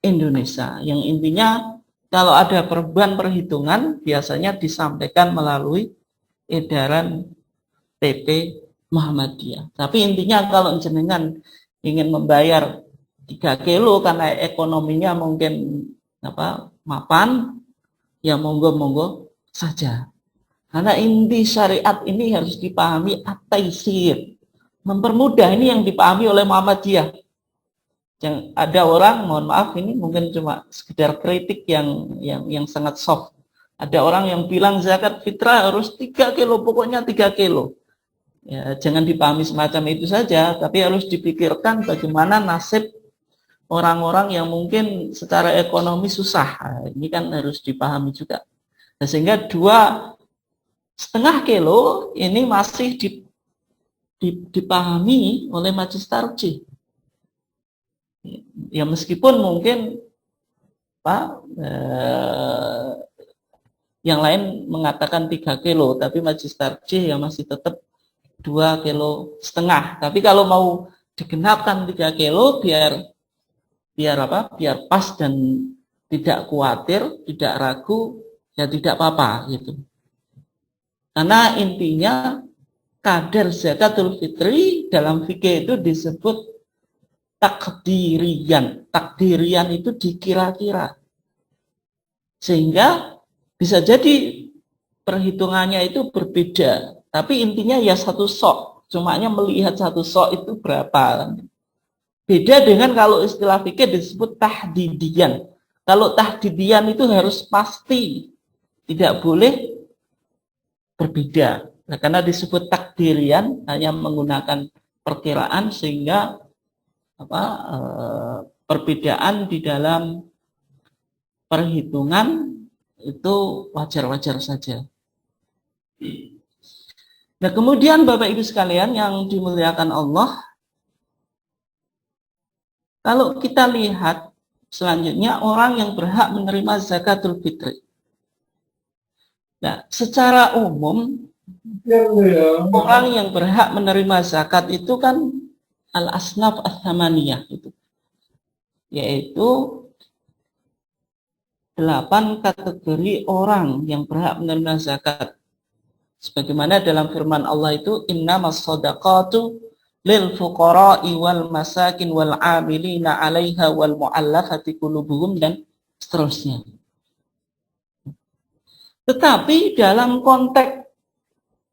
Indonesia. Yang intinya kalau ada perubahan perhitungan biasanya disampaikan melalui edaran PP Muhammadiyah. Tapi intinya kalau jenengan ingin membayar 3 kilo karena ekonominya mungkin mapan, ya monggo-monggo saja. Karena inti syariat ini harus dipahami at-taisir. Mempermudah ini yang dipahami oleh Muhammadiyah. Yang ada orang, mohon maaf ini mungkin cuma sekedar kritik yang sangat soft. Ada orang yang bilang zakat fitrah harus 3 kilo, pokoknya 3 kilo. Ya, jangan dipahami semacam itu saja, tapi harus dipikirkan bagaimana nasib orang-orang yang mungkin secara ekonomi susah. Nah, ini kan harus dipahami juga. Nah, sehingga 2,5 kilo ini masih dipahami oleh majelis tarjih. Ya meskipun mungkin yang lain mengatakan 3 kilo, tapi majelis tarjih yang masih tetap 2,5 kilo. Tapi kalau mau digenapkan 3 kilo biar pas dan tidak khawatir, tidak ragu, ya tidak apa-apa gitu. Karena intinya kadar zakatul fitri dalam fikih itu disebut takdirian. Takdirian itu dikira-kira. Sehingga bisa jadi perhitungannya itu berbeda. Tapi intinya ya satu sok. Cumanya melihat satu sok itu berapa. Beda dengan kalau istilah fikih disebut tahdidian. Kalau tahdidian itu harus pasti. Tidak boleh berbeda. Nah, karena disebut takdirian hanya menggunakan perkiraan sehingga perbedaan di dalam perhitungan itu wajar-wajar saja. Nah, kemudian Bapak Ibu sekalian yang dimuliakan Allah, kalau kita lihat selanjutnya orang yang berhak menerima zakatul fitri. Nah, secara umum orang yang berhak menerima zakat itu kan al-asnaf ats-tsamaniyah itu. Yaitu 8 kategori orang yang berhak menerima zakat. Sebagaimana dalam firman Allah itu innamas shadaqatu lil fuqara'i wal masakin wal 'amilina 'alaiha wal mu'allafati qulubuhum dan seterusnya. Tetapi dalam konteks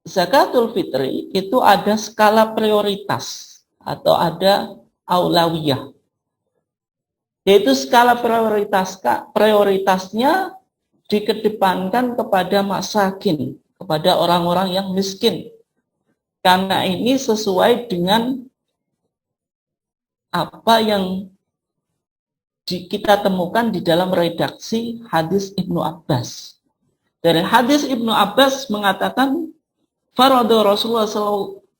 zakatul fitri itu ada skala prioritas atau ada aulawiyah. Yaitu skala prioritasnya dikedepankan kepada masakin, kepada orang-orang yang miskin. Karena ini sesuai dengan apa yang kita temukan di dalam redaksi hadis Ibnu Abbas. Dari hadis Ibnu Abbas mengatakan, faradu Rasulullah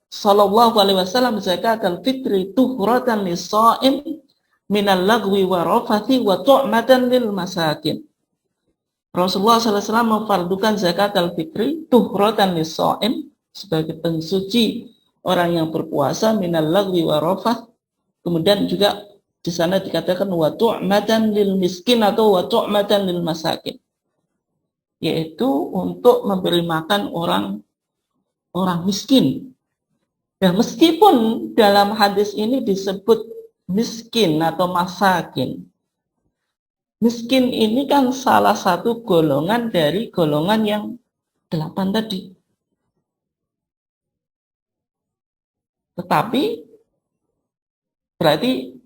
sallallahu alaihi wasallam zakatul fitri tuhratan lis-shaim minal lagwi wa rafathi wa tu'matan lil masakin. Rasulullah SAW memfardukan zakat al-fitri tuhratan lis-shaim sebagai pensuci orang yang berpuasa minal lagwi wa rafath. Kemudian juga di sana dikatakan wa tu'matan lil miskin atau wa tu'matan lil masakin. Yaitu untuk memberi makan orang miskin. Ya, meskipun dalam hadis ini disebut miskin atau masakin. Miskin ini kan salah satu golongan dari golongan yang 8 tadi. Tetapi berarti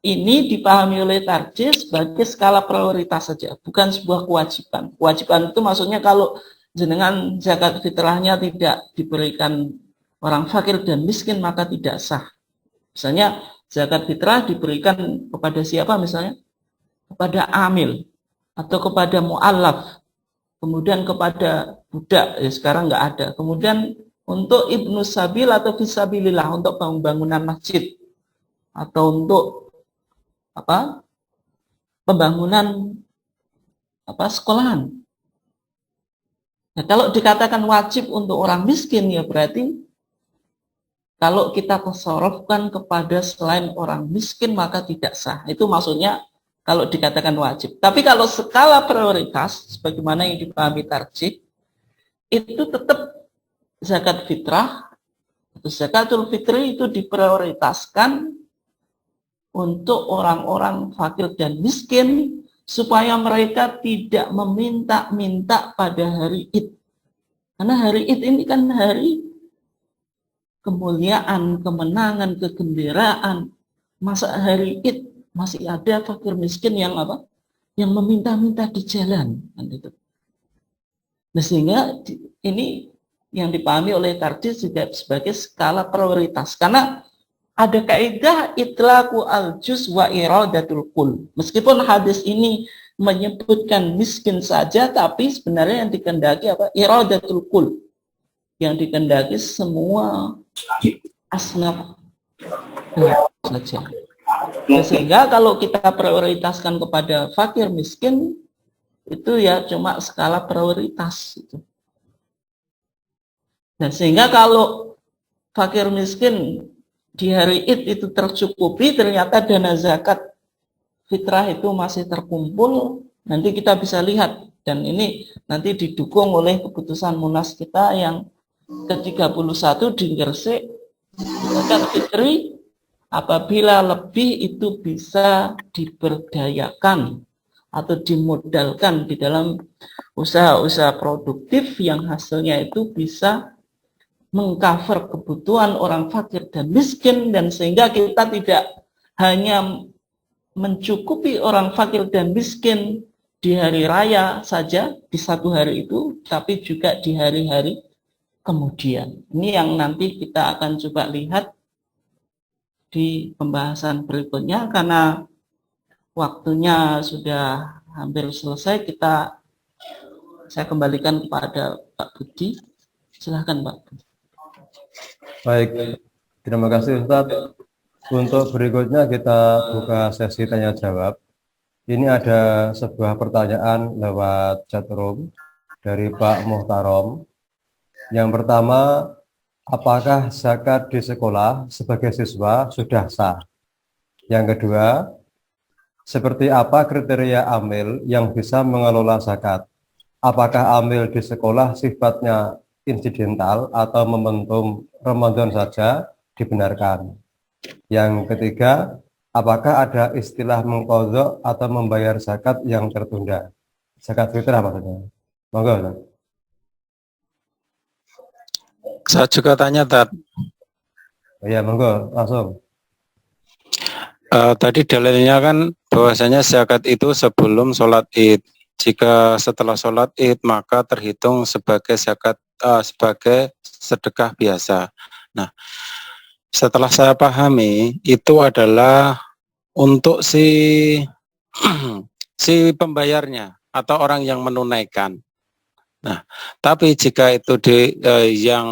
ini dipahami oleh tarjih sebagai skala prioritas saja, bukan sebuah kewajiban. Kewajiban itu maksudnya kalau jenengan zakat fitrahnya tidak diberikan orang fakir dan miskin maka tidak sah. Misalnya zakat fitrah diberikan kepada siapa misalnya? Kepada amil atau kepada mu'allaf. Kemudian kepada budak, ya sekarang nggak ada. Kemudian untuk ibnu sabil atau fisabilillah untuk pembangunan masjid atau untuk pembangunan sekolahan. Nah, kalau dikatakan wajib untuk orang miskin ya berarti kalau kita tasarrufkan kepada selain orang miskin maka tidak sah. Itu maksudnya kalau dikatakan wajib. Tapi kalau skala prioritas, sebagaimana yang dipahami tarjih, itu tetap zakat fitrah, atau zakatul fitri itu diprioritaskan untuk orang-orang fakir dan miskin, supaya mereka tidak meminta-minta pada hari Id. Karena hari Id ini kan hari kemuliaan, kemenangan, kegembiraan. Masa hari Id masih ada fakir miskin yang yang meminta-minta di jalan kan itu. Nah, sehingga ini yang dipahami oleh Tardis juga sebagai skala prioritas. Karena ada kaidah itlaqu al-juz wa iradatul kul. Meskipun hadis ini menyebutkan miskin saja, tapi sebenarnya yang dikehendaki apa? Iradatul kul. Yang dikehendaki semua asnaf saja. Sehingga kalau kita prioritaskan kepada fakir miskin, itu ya cuma skala prioritas. Nah, sehingga kalau fakir miskin di hari Id itu tercukupi, ternyata dana zakat fitrah itu masih terkumpul, nanti kita bisa lihat. Dan ini nanti didukung oleh keputusan Munas kita yang ke-31 di Gresik, zakat fitri apabila lebih itu bisa diberdayakan atau dimodalkan di dalam usaha-usaha produktif yang hasilnya itu bisa mengcover kebutuhan orang fakir dan miskin, dan sehingga kita tidak hanya mencukupi orang fakir dan miskin di hari raya saja, di satu hari itu, tapi juga di hari-hari kemudian. Ini yang nanti kita akan coba lihat di pembahasan berikutnya, karena waktunya sudah hampir selesai. Saya kembalikan kepada Pak Budi. Silahkan Pak Budi. Baik, terima kasih Ustadz. Untuk berikutnya kita buka sesi tanya jawab. Ini ada sebuah pertanyaan lewat chatroom dari Pak Muhtarom. Yang pertama, apakah zakat di sekolah sebagai siswa sudah sah? Yang kedua, seperti apa kriteria amil yang bisa mengelola zakat? Apakah amil di sekolah sifatnya insidental atau momentum Ramadan saja dibenarkan? Yang ketiga, apakah ada istilah mengqadha atau membayar zakat yang tertunda? Zakat fitrah maksudnya. Monggo. Saya juga tanya, Tat. Ya, monggo, langsung. Tadi dalilnya kan bahwasanya zakat itu sebelum sholat Id. Jika setelah sholat Id maka terhitung sebagai zakat, sebagai sedekah biasa. Nah, setelah saya pahami itu adalah untuk si pembayarnya atau orang yang menunaikan. Nah, tapi jika itu yang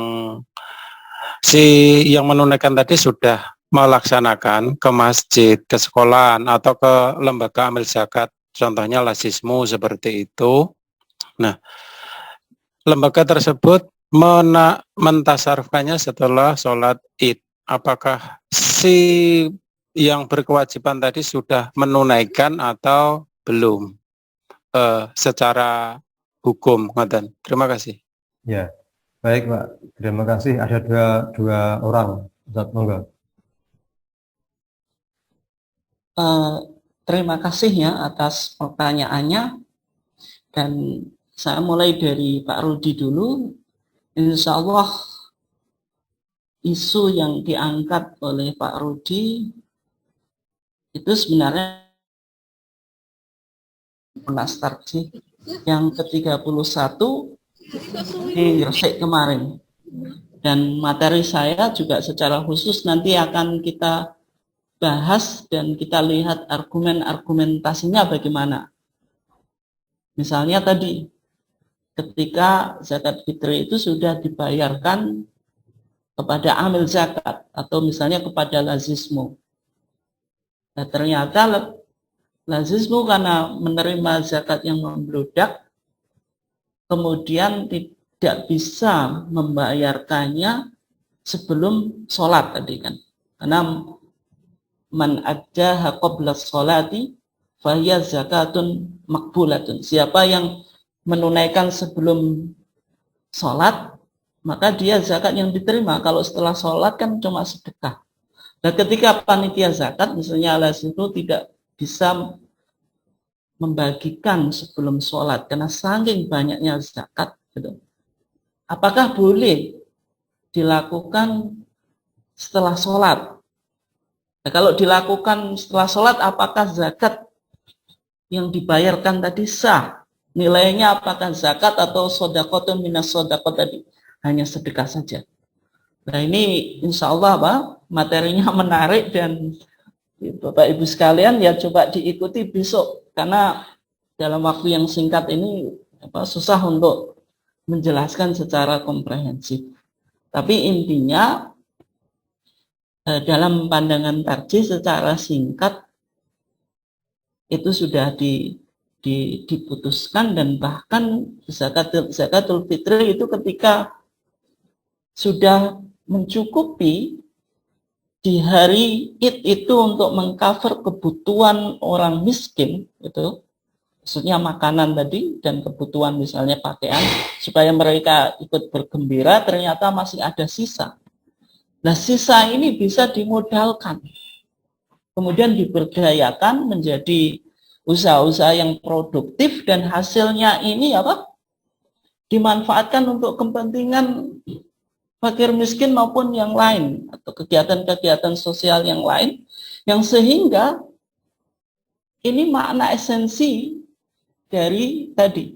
menunaikan tadi sudah melaksanakan ke masjid, ke sekolahan atau ke lembaga amil zakat, contohnya Lasismu seperti itu. Nah, lembaga tersebut mentasarufkannya setelah sholat Id. Apakah si yang berkewajiban tadi sudah menunaikan atau belum secara hukum? Terima kasih. Ya, baik Pak. Terima kasih. Ada dua orang. Ustadz, monggo. Terima kasih ya atas pertanyaannya, dan saya mulai dari Pak Rudi dulu. Insya Allah isu yang diangkat oleh Pak Rudi itu sebenarnya Munas Tarjih yang ke-31 di Gresik kemarin, dan materi saya juga secara khusus nanti akan kita bahas dan kita lihat argumentasinya bagaimana. Misalnya tadi ketika zakat fitri itu sudah dibayarkan kepada amil zakat atau misalnya kepada lazismu. Nah, ternyata lazismu karena menerima zakat yang membludak, kemudian tidak bisa membayarkannya sebelum sholat tadi kan. Karena man addaha qabla sholati fahiya zakatun makbulatun. Siapa yang menunaikan sebelum sholat, maka dia zakat yang diterima. Kalau setelah sholat kan cuma sedekah. Dan ketika panitia zakat, misalnya alas itu tidak bisa membagikan sebelum sholat karena saking banyaknya zakat, gitu. Apakah boleh dilakukan setelah sholat? Nah, kalau dilakukan setelah sholat, apakah zakat yang dibayarkan tadi sah? Nilainya apakah zakat atau sodakotun minas sodakot tadi? hanya sedekah saja. Nah ini insya Allah materinya menarik dan Bapak Ibu sekalian ya coba diikuti besok, karena dalam waktu yang singkat ini susah untuk menjelaskan secara komprehensif. Tapi intinya dalam pandangan tarjih secara singkat itu sudah diputuskan, dan bahkan zakatul fitri itu ketika sudah mencukupi di hari Id itu untuk mengcover kebutuhan orang miskin, itu maksudnya makanan tadi dan kebutuhan misalnya pakaian, supaya mereka ikut bergembira, ternyata masih ada sisa. Nah sisa ini bisa dimodalkan, kemudian diberdayakan menjadi usaha-usaha yang produktif, dan hasilnya ini dimanfaatkan untuk kepentingan fakir miskin maupun yang lain, atau kegiatan-kegiatan sosial yang lain, yang sehingga ini makna esensi dari tadi.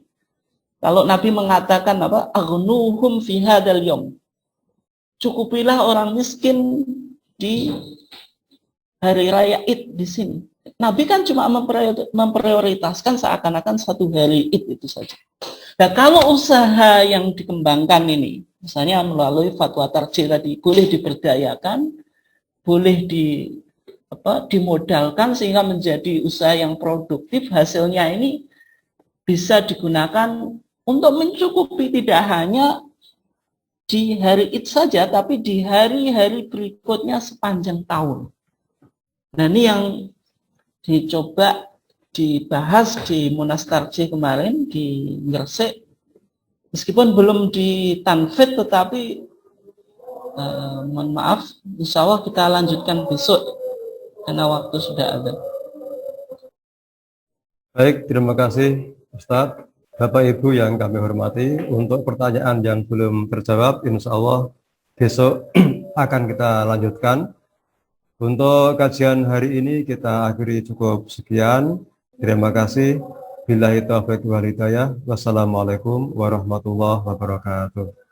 Kalau Nabi mengatakan aghnuhum fi hadzal yaum, cukupilah orang miskin di hari raya Id di sini. Nabi kan cuma memprioritaskan seakan-akan satu hari Id itu saja. Nah kalau usaha yang dikembangkan ini, misalnya melalui fatwa tarjih tadi, boleh diberdayakan, boleh dimodalkan sehingga menjadi usaha yang produktif, hasilnya ini bisa digunakan untuk mencukupi tidak hanya di hari Id saja, tapi di hari-hari berikutnya sepanjang tahun. Nah ini yang dicoba dibahas di Munas Tarjih kemarin di Gresik, meskipun belum ditanfid, tetapi mohon maaf, insya Allah kita lanjutkan besok karena waktu sudah ada. Baik, terima kasih Ustadz. Bapak Ibu yang kami hormati, untuk pertanyaan yang belum terjawab, insya Allah besok akan kita lanjutkan. Untuk kajian hari ini kita akhiri cukup sekian. Terima kasih. Billahi taufiq wal hidayah. Wassalamualaikum warahmatullahi wabarakatuh.